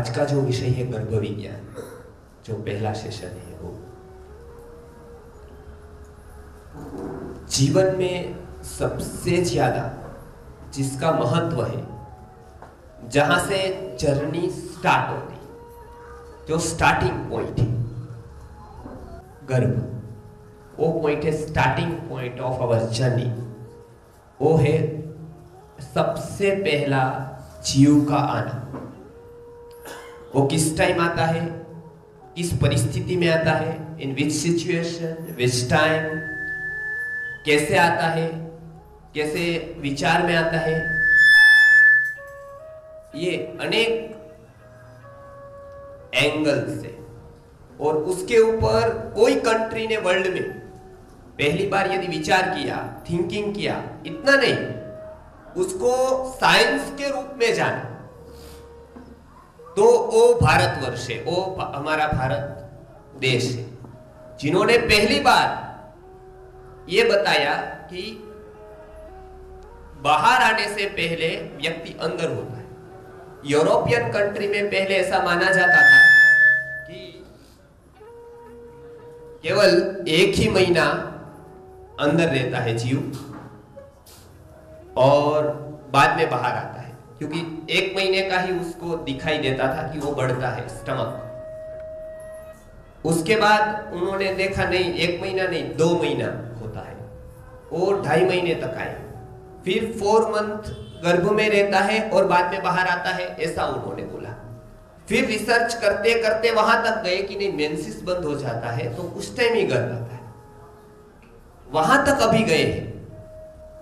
आज का जो विषय है गर्भ विज्ञान, जो पहला सेशन है वो जीवन में सबसे ज्यादा जिसका महत्व है, जहां से जर्नी स्टार्ट होती, जो स्टार्टिंग पॉइंट है गर्भ, वो पॉइंट है starting point of our journey. वो है सबसे पहला जीव का आना। वो किस टाइम आता है, किस परिस्थिति में आता है, इन विच सिचुएशन, विच टाइम, कैसे आता है, कैसे विचार में आता है, ये अनेक एंगल से। और उसके ऊपर कोई कंट्री ने वर्ल्ड में पहली बार यदि विचार किया, थिंकिंग किया, इतना नहीं, उसको साइंस के रूप में जाना, तो वो भारतवर्ष है, वो हमारा भारत देश है, जिन्होंने पहली बार ये बताया कि बाहर आने से पहले व्यक्ति अंदर होता है। यूरोपियन कंट्री में पहले ऐसा माना जाता था कि केवल एक ही महीना अंदर रहता है जीव और बाद में बाहर आता है, क्योंकि एक महीने का ही उसको दिखाई देता था कि वो बढ़ता है स्टमक। उसके बाद उन्होंने देखा नहीं, एक महीना नहीं, 2 महीना होता है, वो 2.5 महीने तक आए, फिर 4 मंथ गर्भ में रहता है और बाद में बाहर आता है, ऐसा उन्होंने बोला। फिर रिसर्च करते करते वहां तक गए कि नहीं, मेंसिस बंद हो जाता है तो उस टाइम ही गर्भ आता है। वहां तक अभी गए हैं,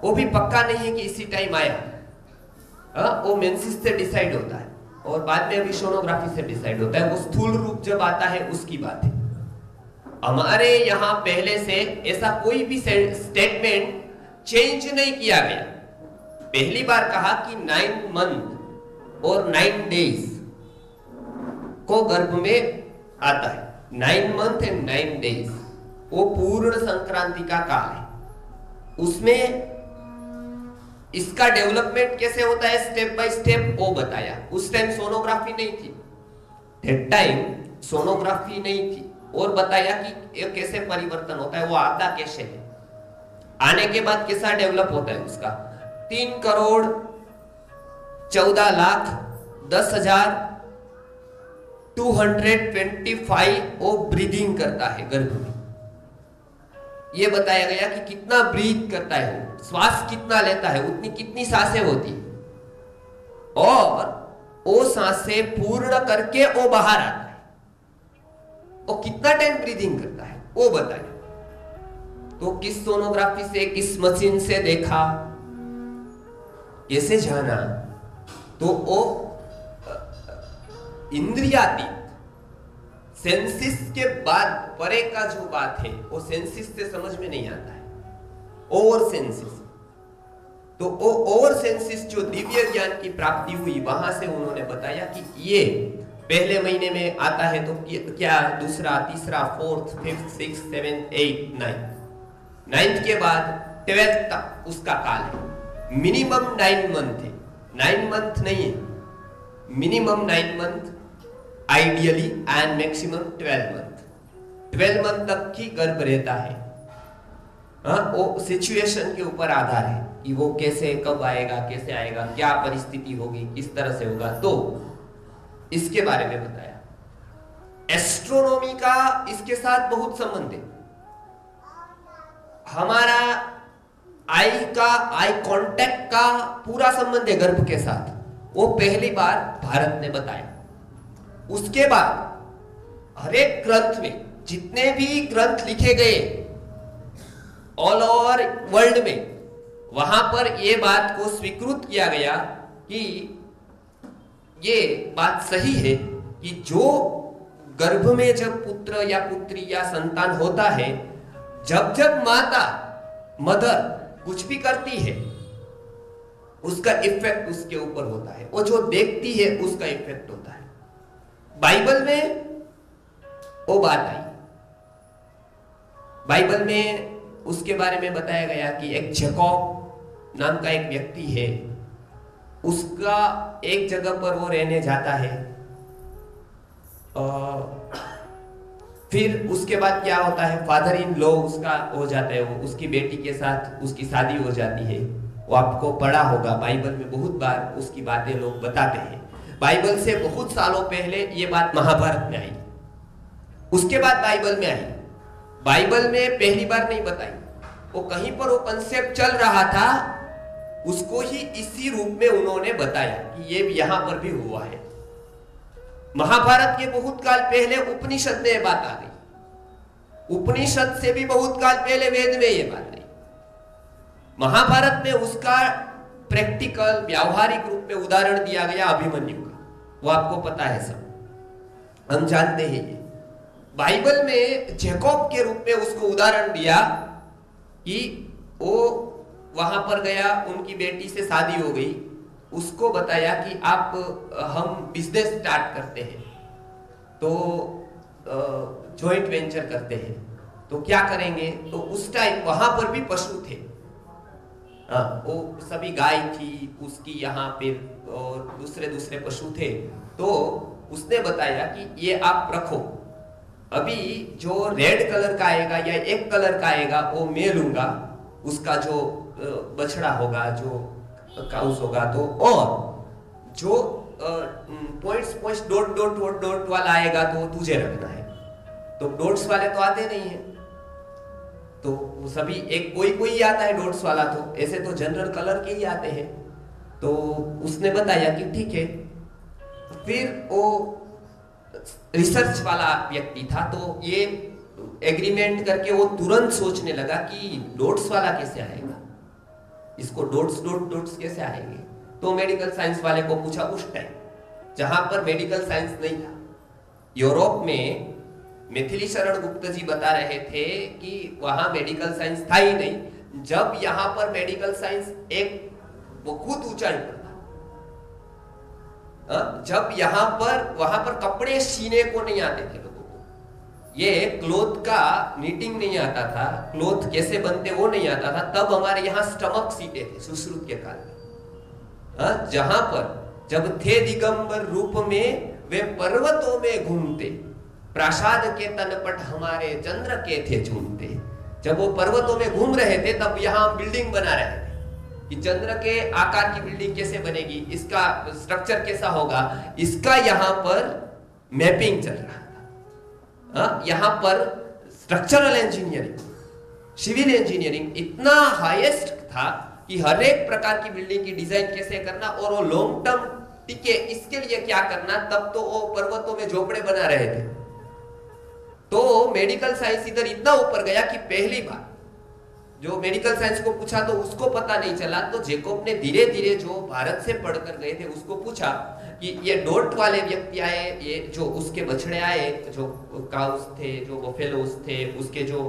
वो भी पक्का नहीं है कि इसी टाइम आया। वो मेंसिस से डिसाइड होता है और बाद में अभी सोनोग्राफी से डिसाइड होता है। वो स्थूल रूप जब आता है उसकी बात है। हमारे यहाँ पहले से ऐसा कोई भी स्टेटमेंट चेंज नहीं किया गया। पहली बार कहा कि 9 मंथ और 9 डेज को गर्भ में आता है। 9 मंथ एंड 9 डेज वो पूर्ण संक्रांति का काल है। उसमें इसका डेवलपमेंट कैसे होता है स्टेप बाय स्टेप वो बताया। उस टाइम सोनोग्राफी नहीं थी, दैट टाइम सोनोग्राफी नहीं थी, और बताया कि ये कैसे परिवर्तन होता है, वो आता कैसे है, आने के बाद कैसा डेवलप होता है उसका। 3 करोड़ 14 लाख 10,225 वो ब्रीदिंग करता है गर्भ में। ये बताया गया कि कितना ब्रीथ करता है वो, श्वास कितना लेता है, उतनी कितनी सांसें होती, और वो सांसें पूर्ण करके वो बाहर आता है, वो कितना टाइम ब्रीदिंग करता है वो बताया। तो किस सोनोग्राफी से, किस मशीन से देखा, कैसे जाना, तो वो इंद्रियातीत सेंसिस के बाद परे का जो बात है वो सेंसिस से समझ में नहीं आता है, ओवर सेंसिस। तो वो ओवर सेंसिस जो दिव्य ज्ञान की प्राप्ति हुई, वहां से उन्होंने बताया कि ये पहले महीने में आता है तो क्या, दूसरा, तीसरा, 4th, 5th, 6th, 7th, 8th, 9th, 9th के बाद 12th तक उसका काल है। मिनिमम 9 मंथ है, 9 मंथ नहीं है, minimum 9 month, ideally, and maximum 12 month. 12 month तक ही गर्भ रहता है। वो सिचुएशन के ऊपर आधार है कि वो कैसे, कब आएगा, कैसे आएगा, क्या परिस्थिति होगी, किस तरह से होगा, तो इसके बारे में बताया। एस्ट्रोनॉमी का इसके साथ बहुत संबंध है। हमारा आई कांटेक्ट का पूरा संबंध है गर्भ के साथ, वो पहली बार भारत ने बताया। उसके बाद हर एक ग्रंथ में, जितने भी ग्रंथ लिखे गए ऑल ओवर वर्ल्ड में, वहां पर यह बात को स्वीकृत किया गया कि ये बात सही है कि जो गर्भ में जब पुत्र या पुत्री या संतान होता है, जब जब माता, मदर कुछ भी करती है, उसका इफेक्ट उसके ऊपर होता है। वो जो देखती है उसका इफेक्ट होता है। बाइबल में वो बात आई। बाइबल में उसके बारे में बताया गया कि एक जैकब नाम का एक व्यक्ति है, उसका एक जगह पर वो रहने जाता है फिर उसके बाद क्या होता है, फादर इन लॉ उसका हो जाता है, वो उसकी बेटी के साथ उसकी शादी हो जाती है। वो आपको पढ़ा होगा, बाइबल में बहुत बार उसकी बातें लोग बताते हैं। बाइबल से बहुत सालों पहले ये बात महाभारत में आई, उसके बाद बाइबल में आई। बाइबल में पहली बार नहीं बताई, वो कहीं पर वो कंसेप्ट चल रहा था, उसको ही इसी रूप में उन्होंने बताया कि ये यहां पर भी हुआ है। महाभारत के बहुत काल पहले उपनिषद में ये बात आ गई, उपनिषद से भी बहुत काल पहले वेद में ये बात आई। महाभारत में उसका प्रैक्टिकल व्यावहारिक रूप में उदाहरण दिया गया अभिमन्यु का, वो आपको पता है, सब हम जानते हैं। ये बाइबल में जैकब के रूप में उसको उदाहरण दिया कि वो वहां पर गया, उनकी बेटी से शादी हो गई, उसको बताया कि आप हम बिजनेस स्टार्ट करते हैं, तो जॉइंट वेंचर करते हैं, तो क्या करेंगे। तो उस टाइम वहां पर भी पशु थे, वो सभी गाय थी उसकी यहाँ पे और दूसरे दूसरे पशु थे। तो उसने बताया कि ये आप रखो, अभी जो रेड कलर का आएगा या एक कलर का आएगा वो मैं लूंगा, उसका जो बछड़ा होगा, जो काउस होगा, तो और जो points dot dot dot dot वाला आएगा तो तुझे रखना है। तो डॉट्स वाले तो आते नहीं है, तो वो सभी एक कोई कोई आता है डॉट्स वाला, तो ऐसे तो जनरल कलर के ही आते हैं। तो उसने बताया कि ठीक है। फिर वो रिसर्च वाला व्यक्ति था, तो ये एग्रीमेंट करके वो तुरंत सोचने लगा कि डॉट्स वाला कैसे आएगा, इसको डॉट्स डॉट डॉट्स कैसे आएंगे। तो मेडिकल साइंस वाले को पूछा, उस टाइम जहां पर मेडिकल साइंस नहीं था, यूरोप में मिथिली शरण गुप्त जी बता रहे थे कि वहां मेडिकल साइंस था ही नहीं। जब यहां पर मेडिकल साइंस एक बहुत ऊंचाई पर था, जब वहां पर कपड़े सीने को नहीं आते थे लोगों को, ये क्लोथ का नीटिंग नहीं आता था, क्लोथ कैसे बनते वो नहीं आता था, तब हमारे यहाँ स्टमक सीटे थे सुश्रुत के काल में। जहां पर जब थे दिगंबर रूप में वे पर्वतों में घूमते, प्रासाद के तनपट हमारे चंद्र के थे झूमते। जब वो पर्वतों में घूम रहे थे तब यहाँ बिल्डिंग बना रहे थे कि चंद्र के आकार की बिल्डिंग कैसे बनेगी, इसका स्ट्रक्चर कैसा होगा, इसका यहाँ पर मैपिंग चल रहा था। यहाँ पर स्ट्रक्चरल इंजीनियरिंग, सिविल इंजीनियरिंग इतना हाईएस्ट था कि हर एक प्रकार की बिल्डिंग की डिजाइन कैसे करना और वो लॉन्ग टर्म टिके, इसके लिए क्या करना। तब तो वो पर्वतों में झोपड़े बना रहे थे। तो मेडिकल साइंस इधर इतना ऊपर गया कि पहली बार जो मेडिकल साइंस को पूछा तो उसको पता नहीं चला। तो जैकब ने धीरे धीरे जो भारत से पढ़कर गए थे उसको पूछा कि ये डॉट वाले व्यक्ति आए, ये जो उसके बछड़े आए, जो काउस थे, जो बफेलोस थे, उसके जो,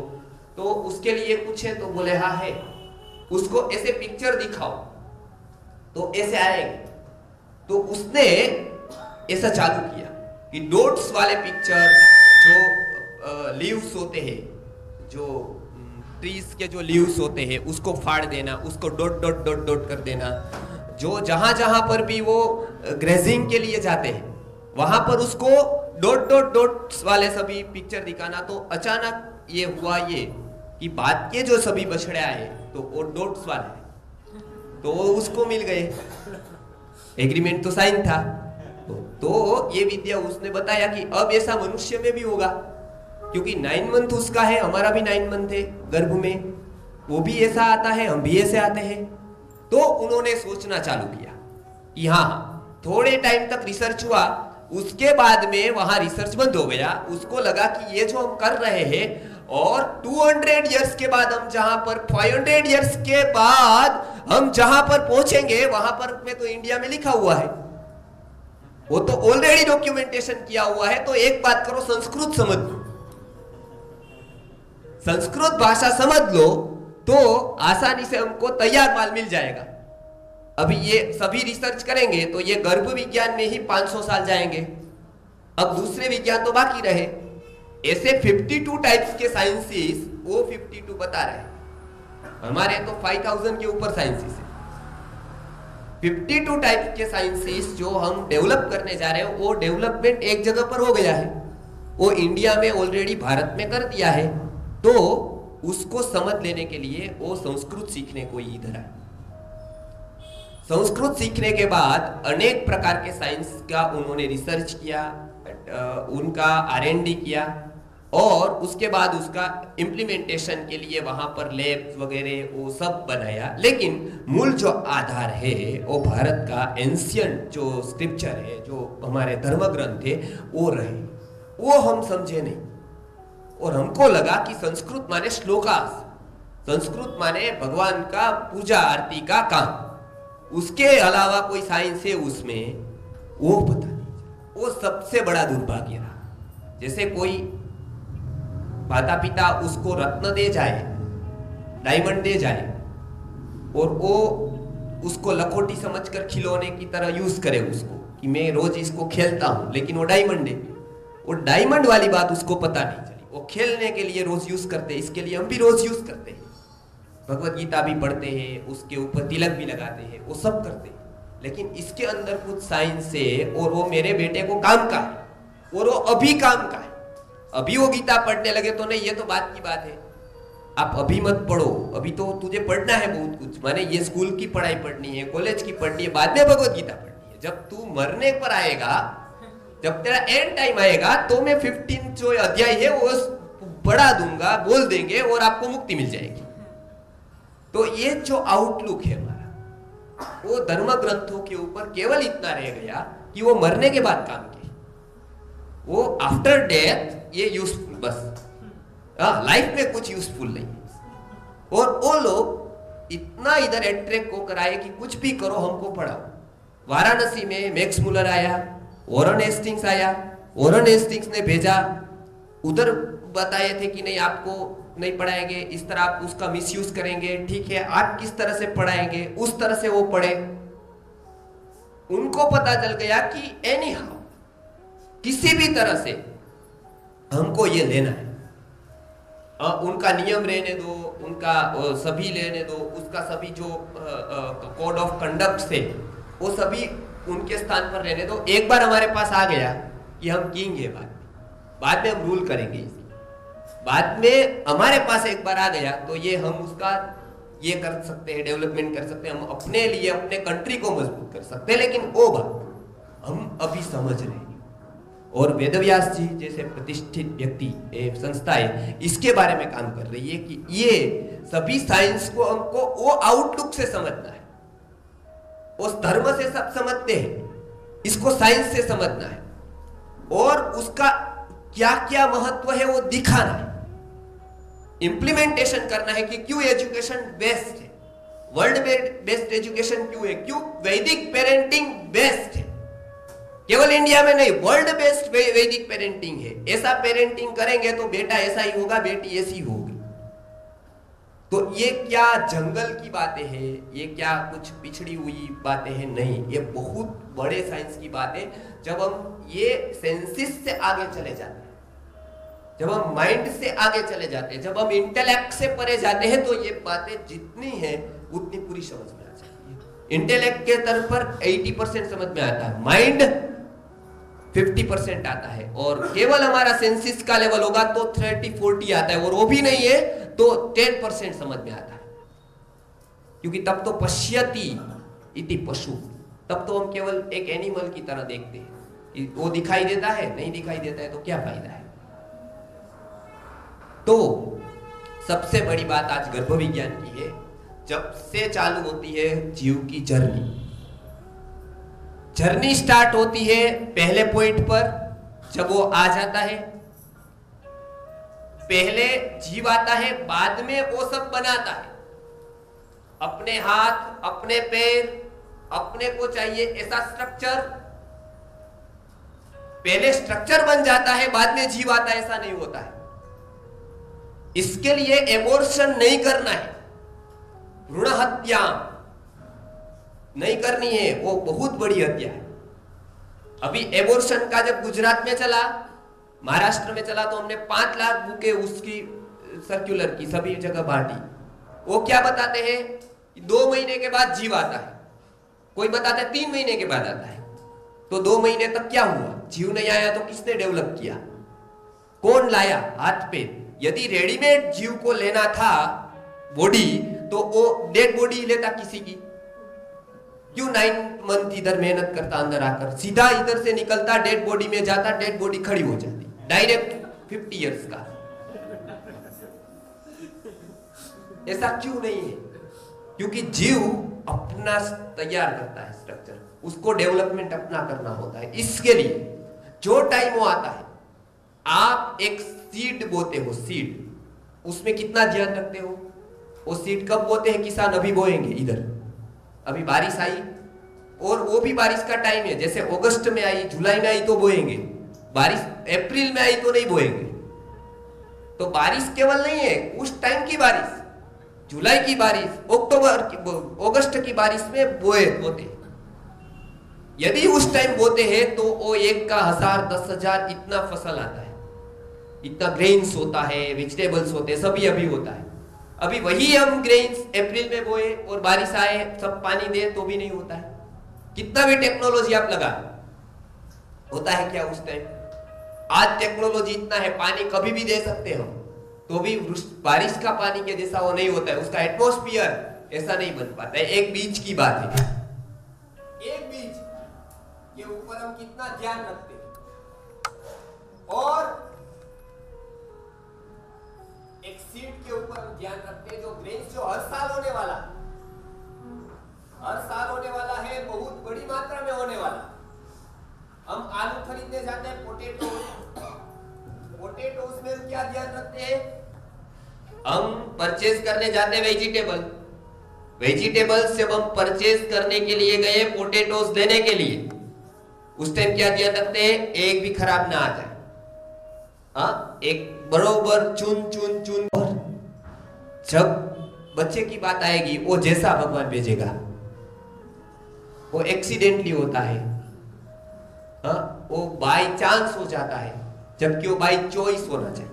तो उसके लिए पूछे तो बोले हाँ है। उसको ऐसे पिक्चर दिखाओ तो ऐसे आएंगे। तो उसने ऐसा चालू किया कि डॉट्स वाले पिक्चर, जो लीव्स होते हैं, जो ट्रीज के जो लीव्स होते हैं उसको फाड़ देना, उसको डॉट डॉट डॉट डॉट कर देना। जो जहां जहां पर भी वो ग्रेजिंग के लिए जाते हैं वहां पर उसको डॉट डॉट डॉट्स वाले सभी पिक्चर दिखाना। तो अचानक ये हुआ ये कि बाद के जो सभी बछड़े आए तो वो डॉट्स वाले, तो उसको मिल गए, एग्रीमेंट तो साइन था। तो ये विद्या उसने बताया कि अब ऐसा मनुष्य में भी होगा, क्योंकि 9 मंथ उसका है, हमारा भी 9 मंथ है गर्भ में, वो भी ऐसा आता है, हम भी ऐसे आते हैं। तो उन्होंने सोचना चालू किया कि हाँ, थोड़े टाइम तक रिसर्च हुआ, उसके बाद में वहां रिसर्च बंद हो गया। उसको लगा कि ये जो हम कर रहे हैं और 200 इयर्स के बाद हम जहां पर 500 इयर्स के बाद हम जहां पर पहुंचेंगे वहां पर में तो इंडिया में लिखा हुआ है, वो तो ऑलरेडी डॉक्यूमेंटेशन किया हुआ है। तो एक बात करो, संस्कृत समझ लो, संस्कृत भाषा समझ लो तो आसानी से हमको तैयार माल मिल जाएगा। अभी ये सभी रिसर्च करेंगे तो ये गर्भ विज्ञान में ही 500 साल जाएंगे, अब दूसरे विज्ञान तो बाकी रहे। ऐसे 52 टाइप्स के साइंसेस वो 52 बता रहे हैं, हमारे तो 5000 के ऊपर साइंसेस है। 52 टाइप के साइंसेस जो हम डेवलप करने जा रहे हैं, वो डेवलपमेंट एक जगह पर हो गया है, वो इंडिया में ऑलरेडी भारत में कर दिया है। तो उसको समझ लेने के लिए वो संस्कृत सीखने को ही इधर आए। संस्कृत सीखने के बाद अनेक प्रकार के साइंस का उन्होंने रिसर्च किया, उनका R&D किया, और उसके बाद उसका इम्प्लीमेंटेशन के लिए वहां पर लैब्स वगैरह वो सब बनाया। लेकिन मूल जो आधार है वो भारत का एंशियंट जो स्क्रिप्चर है, जो हमारे धर्म ग्रंथ है, वो रहे, वो हम समझे नहीं। और हमको लगा कि संस्कृत माने श्लोकास, संस्कृत माने भगवान का पूजा आरती का काम, उसके अलावा कोई साइंस है उसमें, वो पता नहीं। वो सबसे बड़ा दुर्भाग्य रहा। जैसे कोई माता पिता उसको रत्न दे जाए, डायमंड दे जाए, और वो उसको लखोटी समझकर खिलौने की तरह यूज करे उसको, कि मैं रोज इसको खेलता हूं, लेकिन वो डायमंड है। वो डायमंड वाली बात उसको पता नहीं चली। वो खेलने के लिए रोज यूज करते हैं, इसके लिए हम भी रोज यूज करते हैं, भगवत गीता भी पढ़ते हैं, उसके ऊपर तिलक भी लगाते हैं, वो सब करते हैं। लेकिन इसके अंदर कुछ साइंस है, और वो मेरे बेटे को काम का है, और वो अभी काम का है। अभी वो गीता पढ़ने लगे तो नहीं, ये तो बात की बात है। आप अभी मत पढ़ो, अभी तो तुझे पढ़ना है बहुत कुछ, माने ये स्कूल की पढ़ाई पढ़नी है, कॉलेज की पढ़नी है, बाद में भगवत गीता पढ़नी है। जब तू मरने पर आएगा, जब तेरा एंड टाइम आएगा, तो मैं 15 जो अध्याय है वो पढ़ा दूंगा, बोल देंगे, और आपको मुक्ति मिल जाएगी। तो ये जो आउटलुक है हमारा, वो धर्म ग्रंथों के ऊपर केवल इतना रह गया कि वो मरने के बाद काम के, वो आफ्टर डेथ ये यूजफुल, बस लाइफ में कुछ यूजफुल नहीं। और वो लोग इतना इधर अट्रैक्ट होकर आए कि कुछ भी करो, हमको पढ़ाओ। वाराणसी में मैक्स मुलर आया, वॉरेन हेस्टिंग्स आया, वॉरेन हेस्टिंग्स ने भेजा, उधर बताए थे कि नहीं आपको नहीं पढ़ाएंगे, इस तरह आप उसका मिसयूज करेंगे, ठीक है, आप किस तरह से पढ़ाएंगे, उस तरह से वो पढ़े। उनको पता चल गया कि एनी हाउ, किसी भी तरह से हमको ये लेना है। उनका नियम रहने दो, उनका सभी लेने दो, उसका सभी जो कोड ऑफ कंडक्ट से, वो सभी उनके स्थान पर रहने दो। एक बार हमारे पास आ गया कि हम किंग है, बाद में हम रूल करेंगे, बाद में हमारे पास एक बार आ गया तो ये हम उसका ये कर सकते हैं, डेवलपमेंट कर सकते हैं, हम अपने लिए अपने कंट्री को मजबूत कर सकते हैं। लेकिन वो बात हम अभी समझ रहे हैं, और वेदव्यास जी जैसे प्रतिष्ठित व्यक्ति, संस्थाएं इसके बारे में काम कर रही है कि ये सभी साइंस को हमको वो आउटलुक से समझना है। उस धर्म से सब समझते हैं, इसको साइंस से समझना है, और उसका क्या क्या महत्व है वो दिखाना है, इंप्लीमेंटेशन करना है कि क्यों एजुकेशन बेस्ट है, वर्ल्ड बेस्ट एजुकेशन क्यों है, क्यों वैदिक पेरेंटिंग बेस्ट है। केवल इंडिया में नहीं, वर्ल्ड बेस्ट वैदिक पेरेंटिंग है। ऐसा पेरेंटिंग करेंगे तो बेटा ऐसा ही होगा, बेटी ऐसी होगी। तो ये क्या जंगल की बातें हैं, ये क्या कुछ पिछड़ी हुई बातें हैं? नहीं, ये बहुत बड़े साइंस की बात है। जब हम ये सेंसिस से आगे चले जाते हैं, जब हम माइंड से आगे चले जाते हैं, जब हम इंटेलेक्ट से परे जाते हैं, तो ये बातें जितनी हैं उतनी पूरी समझ में आ जाती है। इंटेलेक्ट के स्तर पर 80% समझ में आता है, माइंड 50% आता है, और केवल हमारा सेंसिस का लेवल होगा तो 30-40 आता है, और वो भी नहीं है तो 10% समझ में आता है। क्योंकि तब तो पश्यति इति पशु, तब तो हम केवल एक एनिमल की तरह देखते हैं, वो दिखाई देता है, नहीं दिखाई देता है तो क्या फायदा है। तो सबसे बड़ी बात आज गर्भ विज्ञान की है, जब से चालू होती है जीव की जर्नी स्टार्ट होती है पहले पॉइंट पर, जब वो आ जाता है। पहले जीव आता है, बाद में वो सब बनाता है, अपने हाथ, अपने पैर, अपने को चाहिए ऐसा स्ट्रक्चर। पहले स्ट्रक्चर बन जाता है, बाद में जीव आता है, ऐसा नहीं होता है। इसके लिए एबॉर्शन नहीं करना है, भ्रूण हत्या नहीं करनी है, वो बहुत बड़ी हत्या है। अभी एबॉर्शन का जब गुजरात में चला, महाराष्ट्र में चला, तो हमने 5 लाख बुकें उसकी सर्कुलर की सभी जगह बांटी। वो क्या बताते हैं कि 2 महीने के बाद जीव आता है, कोई बताता है 3 महीने के बाद आता है। तो 2 महीने तक क्या हुआ? जीव नहीं आया तो किसने डेवलप किया? कौन लाया? हाथ पे। यदि रेडीमेड जीव को लेना था बॉडी, तो वो डेड बॉडी लेता किसी की। क्यों 9 मंथ इधर मेहनत करता, अंदर आकर सीधा इधर से निकलता, डेड बॉडी में जाता, डेड बॉडी खड़ी हो जाती डायरेक्ट 50 इयर्स का। ऐसा क्यों नहीं है? क्योंकि जीव अपना तैयार करता है स्ट्रक्चर, उसको डेवलपमेंट अपना करना होता है। इसके लिए जो टाइम वो आता है, आप एक सीड बोते हो, सीड, उसमें कितना ध्यान रखते हो? वो सीड कब बोते हैं? किसान अभी बोएंगे, इधर अभी बारिश आई और वो भी बारिश का टाइम है, जैसे अगस्त में आई, जुलाई में आई तो बोएंगे, बारिश अप्रैल में आई तो नहीं बोएंगे। तो बारिश केवल नहीं है उस टाइम की बारिश, जुलाई की बारिश, अक्टूबर की, अगस्त की बारिश में बोते। यदि उस टाइम बोते हैं तो वो 1 का 1000 10,000 इतना फसल आता है, इतना ग्रेन्स होता है, वेजिटेबल्स होते हैं, सभी अभी होता है। अभी वही हम ग्रेन्स अप्रैल में बोए और बारिश आए, सब पानी दे तो भी नहीं होता है। कितना भी टेक्नोलॉजी आप लगा, होता है क्या उस टाइम? आज टेक्नोलॉजी इतना है, पानी कभी भी दे सकते हम, तो भी बारिश का पानी के जैसा वो नहीं होता है, उसका एटमॉस्फेयर ऐसा नहीं बन पाता है। एक बीज की बात है, एक बीज के ऊपर हम कितना ध्यान रखते हैं, और एक सीड के ऊपर हम ध्यान रखते हैं, जो ग्रेन्स जो हर साल होने वाला, हर साल होने वाला है, बहुत बड़ी मात्रा में होने वाला। हम आलू खरीदने जाते हैं, पोटैटोस में क्या ध्यान रखते हैं? हम परचेज करने जाते हैं वेजिटेबल्स जब हम परचेज करने के लिए गए, पोटैटोस लेने के लिए, उस टाइम क्या ध्यान रखते हैं? एक भी खराब ना आ जाए, एक बरोबर चुन चुन चुन। और जब बच्चे की बात आएगी, वो जैसा भगवान भेजेगा, वो एक्सीडेंटली होता है, वो बाय चांस हो जाता है, जबकि वो बाय चॉइस होना चाहिए।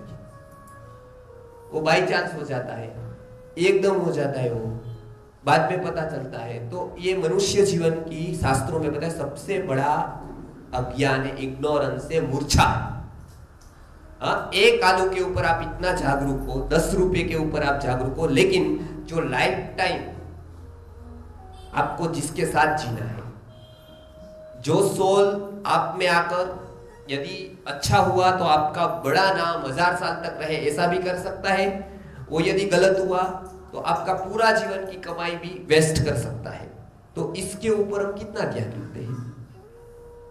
वो बाय चांस हो जाता है, एकदम हो जाता है, वो बाद में पता चलता है। तो ये मनुष्य जीवन की शास्त्रों में पता है सबसे बड़ा अज्ञान है, इग्नोरेंस है, मूर्छा। एक आलू के ऊपर आप इतना जागरूक हो, 10 रुपए के ऊपर आप जागरूक हो, लेकिन जो लाइफ टाइम आपको जिसके साथ जीना है, जो सोल आप में आकर यदि अच्छा हुआ तो आपका बड़ा नाम 1000 साल तक रहे, ऐसा भी कर सकता है। वो यदि गलत हुआ तो आपका पूरा जीवन की कमाई भी वेस्ट कर सकता है। तो इसके ऊपर हम कितना ध्यान रखते हैं?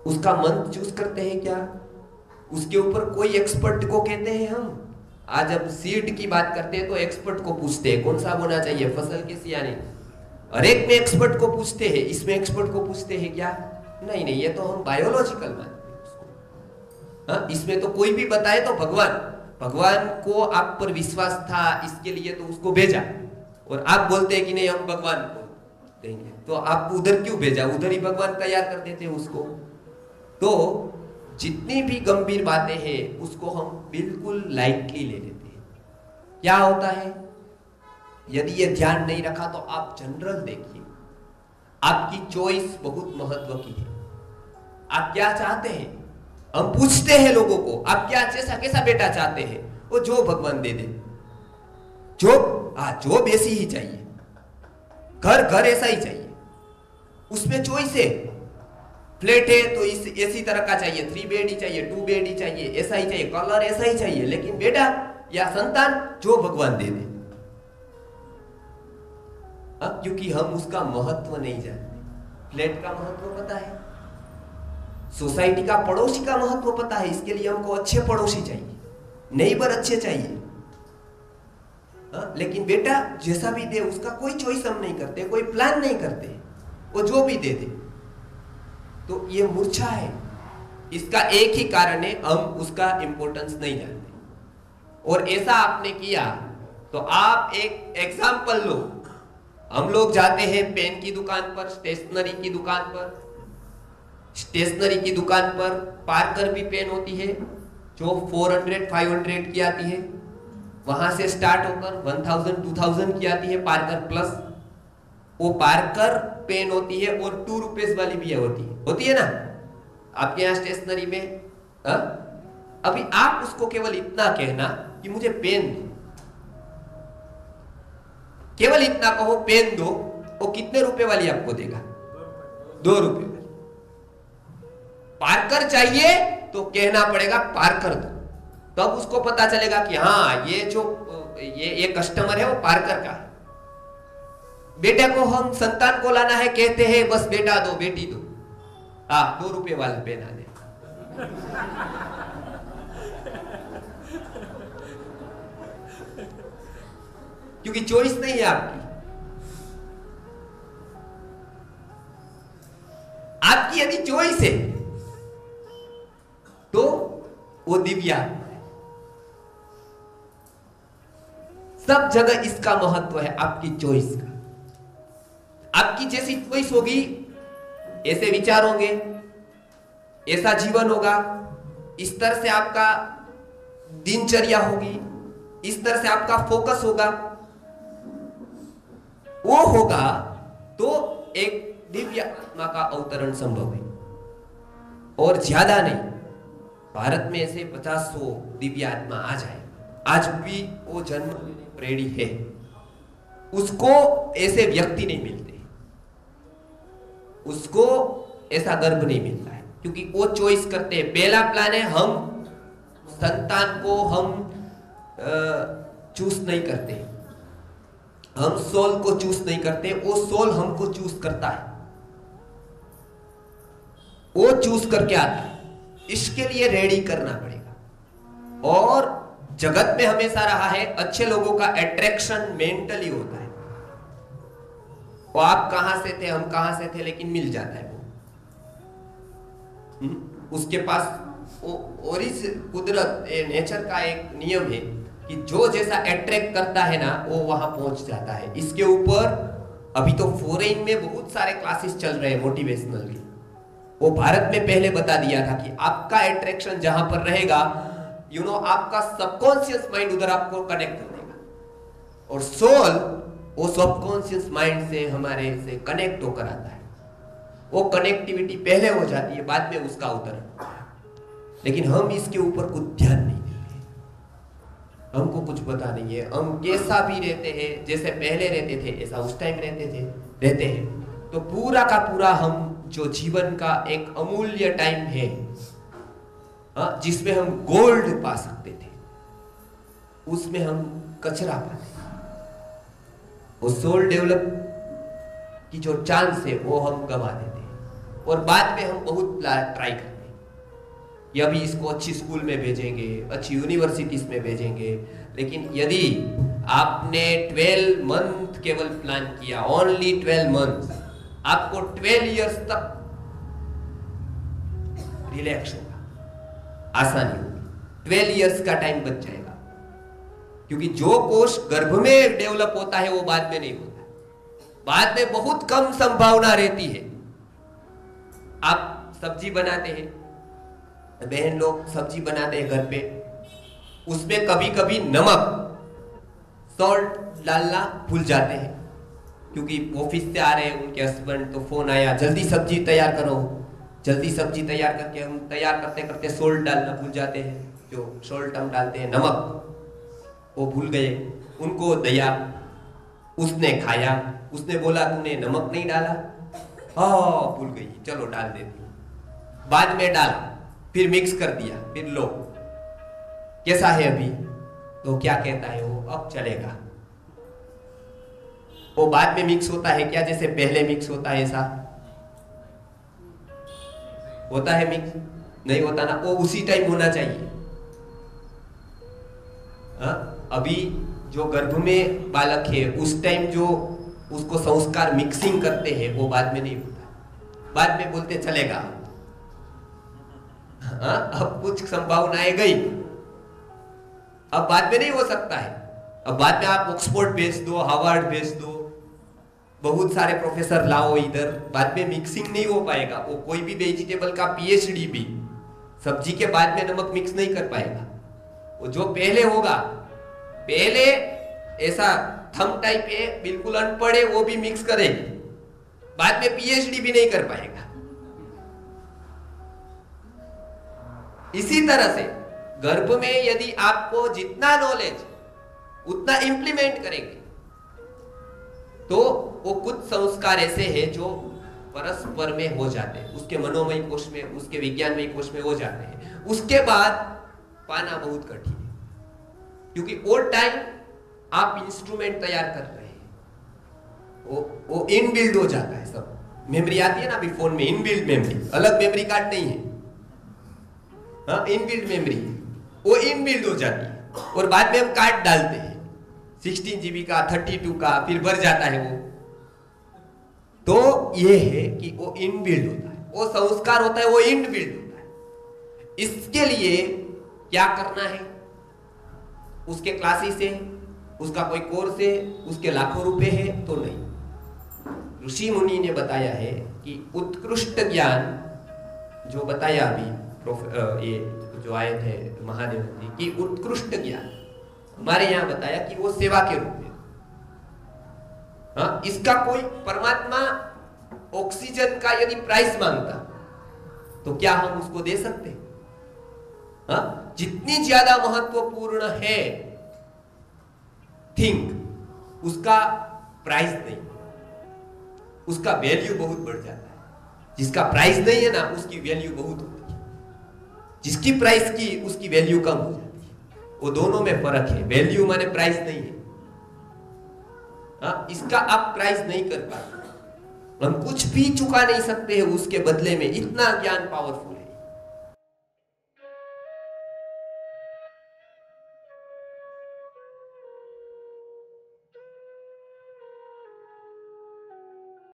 उसका मंत्र चूज करते हैं क्या? उसके ऊपर कोई एक्सपर्ट को कहते हैं हम। आज अब सीड की बात करते हैं तो एक्सपर्ट को पूछते हैं कौन सा बोना चाहिए, फसल कैसी आनी, हर एक में एक्सपर्ट को पूछते हैं। इसमें एक्सपर्ट को पूछते हैं क्या? नहीं, ये तो हम बायोलॉजिकल मानते हैं उसको। इसमें तो कोई भी बताए तो भगवान को आप पर विश्वास था, इसके लिए तो उसको भेजा, और आप बोलते हैं कि नहीं हम भगवान को देंगे, तो आप उधर क्यों भेजा? उधर ही भगवान तैयार कर देते हैं उसको। तो जितनी भी गंभीर बातें हैं उसको हम बिल्कुल लाइटली ले लेते हैं। क्या होता है यदि ये ध्यान नहीं रखा तो आप जनरल देखिए, आपकी चॉइस बहुत महत्व की है। आप क्या चाहते हैं? हम पूछते हैं लोगों को आप क्या कैसा बेटा चाहते हैं, वो जो भगवान दे दे, जॉब ऐसी ही चाहिए, घर ऐसा ही चाहिए, उसमें चॉइस है। फ्लैट है तो इसी तरह का चाहिए, 3 बेड ही चाहिए, 2 बेड ही चाहिए, ऐसा ही चाहिए, कलर ऐसा ही चाहिए। लेकिन बेटा या संतान जो भगवान दे दे, क्योंकि हम उसका महत्व नहीं जानते। फ्लैट का महत्व पता है, सोसाइटी का पड़ोसी का महत्व पता है, इसके लिए हमको अच्छे पड़ोसी चाहिए, नेबर अच्छे चाहिए। लेकिन बेटा जैसा भी दे उसका कोई चॉइस हम नहीं करते, कोई प्लान नहीं करते, वो जो भी दे दे। तो ये मूर्छा है। इसका एक ही कारण है, हम उसका इंपॉर्टेंस नहीं जानते। और ऐसा आपने किया तो आप एक एग्जाम्पल लो। हम लोग जाते हैं पेन की दुकान पर, स्टेशनरी की दुकान पर पार्कर भी पेन होती है जो 400-500 की आती है, वहां से स्टार्ट होकर 1000-2000 की आती है पार्कर प्लस। वो पार्कर पेन होती है और 2 रुपीज वाली भी होती है ना आपके यहाँ स्टेशनरी में। अभी आप उसको केवल इतना कहना कि मुझे पेन दो, केवल इतना कहो पेन दो, वो कितने रुपए वाली आपको देगा? 2 रुपए वाली। पार्कर चाहिए तो कहना पड़ेगा पार्कर दो, तब उसको पता चलेगा कि हाँ ये कस्टमर है वो पार्कर का है। बेटे को हम संतान को लाना है, कहते हैं बस बेटा दो बेटी दो, 2 रुपए वाला पेन आने। क्योंकि चॉइस नहीं है आपकी यदि चॉइस है तो वो दिव्या है। सब जगह इसका महत्व है, आपकी चॉइस का। आपकी जैसी चॉइस होगी, ऐसे विचार होंगे, ऐसा जीवन होगा, इस तरह से आपका दिनचर्या होगी, इस तरह से आपका फोकस होगा, वो होगा तो एक दिव्य आत्मा का अवतरण संभव है। और ज्यादा नहीं, भारत में ऐसे 50-100 दिव्य आत्मा आ जाए, आज भी वो जन्म रेडी है, उसको ऐसे व्यक्ति नहीं मिलते, उसको ऐसा गर्भ नहीं मिलता है, क्योंकि वो चॉइस करते हैं। पहला प्लान है हम संतान को हम चूज नहीं करते, हम सोल को चूज नहीं करते, वो सोल हमको चूज करता है, वो चूज करके आता है। इसके लिए रेडी करना पड़ेगा। और जगत में हमेशा रहा है, अच्छे लोगों का अट्रैक्शन मेंटली होता है, वो आप कहां से थे हम कहां से थे, लेकिन मिल जाता है वो। उसके पास और इस कुदरत नेचर का एक नियम है कि जो जैसा अट्रैक्ट करता है ना वो वहां पहुंच जाता है। इसके ऊपर अभी तो फॉरेन में बहुत सारे क्लासेस चल रहे हैं मोटिवेशनल के। वो भारत में पहले बता दिया था कि आपका अट्रैक्शन जहां पर रहेगा, आपका सबकॉन्शियस माइंड उधर आपको कनेक्ट कर देगा, और सोल वो सबकॉन्शियस माइंड से हमारे से कनेक्ट होकर आता है। वो कनेक्टिविटी पहले हो जाती है, बाद में उसका अवतरण। लेकिन हम इसके ऊपर कुछ ध्यान नहीं देते, हमको कुछ पता नहीं है। हम कैसा भी रहते हैं, जैसे पहले रहते थे ऐसा उस टाइम रहते हैं, तो पूरा का पूरा हम जो जीवन का एक अमूल्य टाइम है, जिसमें हम गोल्ड पा सकते थे, उसमें हम कचरा पाते। वो सोल डेवलप की जो चांस है वो हम गवा देते हैं, और बाद में हम बहुत ट्राई करते हैं कि अभी इसको अच्छी स्कूल में भेजेंगे, अच्छी यूनिवर्सिटीज में भेजेंगे। लेकिन यदि आपने 12 मंथ केवल प्लान किया, ओनली 12 मंथ, आपको 12 इयर्स तक रिलैक्स होगा, आसानी होगी, 12 इयर्स का टाइम बच जाएगा। क्योंकि जो कोष गर्भ में डेवलप होता है वो बाद में नहीं होता, बाद में बहुत कम संभावना रहती है। आप सब्जी बनाते हैं, बहन लोग सब्जी बनाते हैं घर पे, उसमें कभी कभी नमक सॉल्ट डालना भूल जाते हैं, क्योंकि ऑफिस से आ रहे हैं उनके हस्बैंड, तो फोन आया जल्दी सब्जी तैयार करो, जल्दी सब्जी तैयार करके हम तैयार करते करते सॉल्ट डालना भूल जाते हैं। जो सॉल्ट हम डालते हैं, नमक, वो भूल गए, उनको दया, उसने खाया, उसने बोला तूने नमक नहीं डाला, भूल गई, चलो डाल देती हूँ। बाद में डाला, फिर मिक्स कर दिया, फिर लो कैसा है अभी, तो क्या कहता है वो, अब चलेगा। वो बाद में मिक्स होता है क्या जैसे पहले मिक्स होता है? ऐसा होता है मिक्स? नहीं होता ना, वो उसी टाइम होना चाहिए। अभी जो गर्भ में बालक है उस टाइम जो उसको संस्कार मिक्सिंग करते हैं वो बाद में नहीं होता, बाद में बोलते चलेगा। अब कुछ संभावनाएं गई, अब बाद में नहीं हो सकता है। अब बाद में आप ऑक्सफोर्ड भेज दो, हार्वर्ड भेज दो, बहुत सारे प्रोफेसर लाओ इधर, बाद में मिक्सिंग नहीं हो पाएगा। वो कोई भी वेजिटेबल का पीएचडी भी सब्जी के बाद में नमक मिक्स नहीं कर पाएगा। वो जो पहले होगा, पहले ऐसा थंब टाइप है, बिल्कुल अनपढ़ है, वो भी मिक्स करेगी, बाद में पीएचडी भी नहीं कर पाएगा। इसी तरह से गर्भ में यदि आपको जितना नॉलेज उतना इंप्लीमेंट करेंगे तो वो कुछ संस्कार ऐसे हैं जो परस्पर में हो जाते हैं, उसके मनोमय कोश में, उसके विज्ञानमय कोश में हो जाते हैं। उसके बाद पाना बहुत कठिन है, क्योंकि वो टाइम आप इंस्ट्रूमेंट तैयार कर रहे हैं, वो इनबिल्ड हो जाता है। सब मेमोरी आती है ना अभी फोन में, इनबिल्ड मेमोरी, अलग मेमोरी कार्ड नहीं है, हाँ इनबिल्ड मेमोरी, वो इनबिल्ड हो जाती है और बाद में हम कार्ड डालते हैं 16 GB का, 32 का, फिर भर जाता है वो। तो ये है कि वो इनबिल्ड होता है, वो संस्कार होता है, वो इनबिल्ड होता है। इसके लिए क्या करना है? उसके क्लासेस है, उसका कोई कोर्स है, उसके लाखों रुपए है तो नहीं। ऋषि मुनि ने बताया है कि उत्कृष्ट ज्ञान, जो बताया अभी ये जो आए थे महादेव जी की, उत्कृष्ट ज्ञान हमारे यहाँ बताया कि वो सेवा के रूप में। हाँ, इसका कोई परमात्मा ऑक्सीजन का यदि प्राइस मांगता तो क्या हम उसको दे सकते? हाँ, जितनी ज्यादा महत्वपूर्ण है थिंक, उसका प्राइस नहीं, उसका वैल्यू बहुत बढ़ जाता है। जिसका प्राइस नहीं है ना, उसकी वैल्यू बहुत होती है, जिसकी प्राइस की उसकी वैल्यू कम हो जाती है। वो दोनों में फर्क है, वैल्यू माने प्राइस नहीं है। हाँ, इसका आप प्राइस नहीं कर पाते, हम कुछ भी चुका नहीं सकते हैं उसके बदले में, इतना ज्ञान पावरफुल है।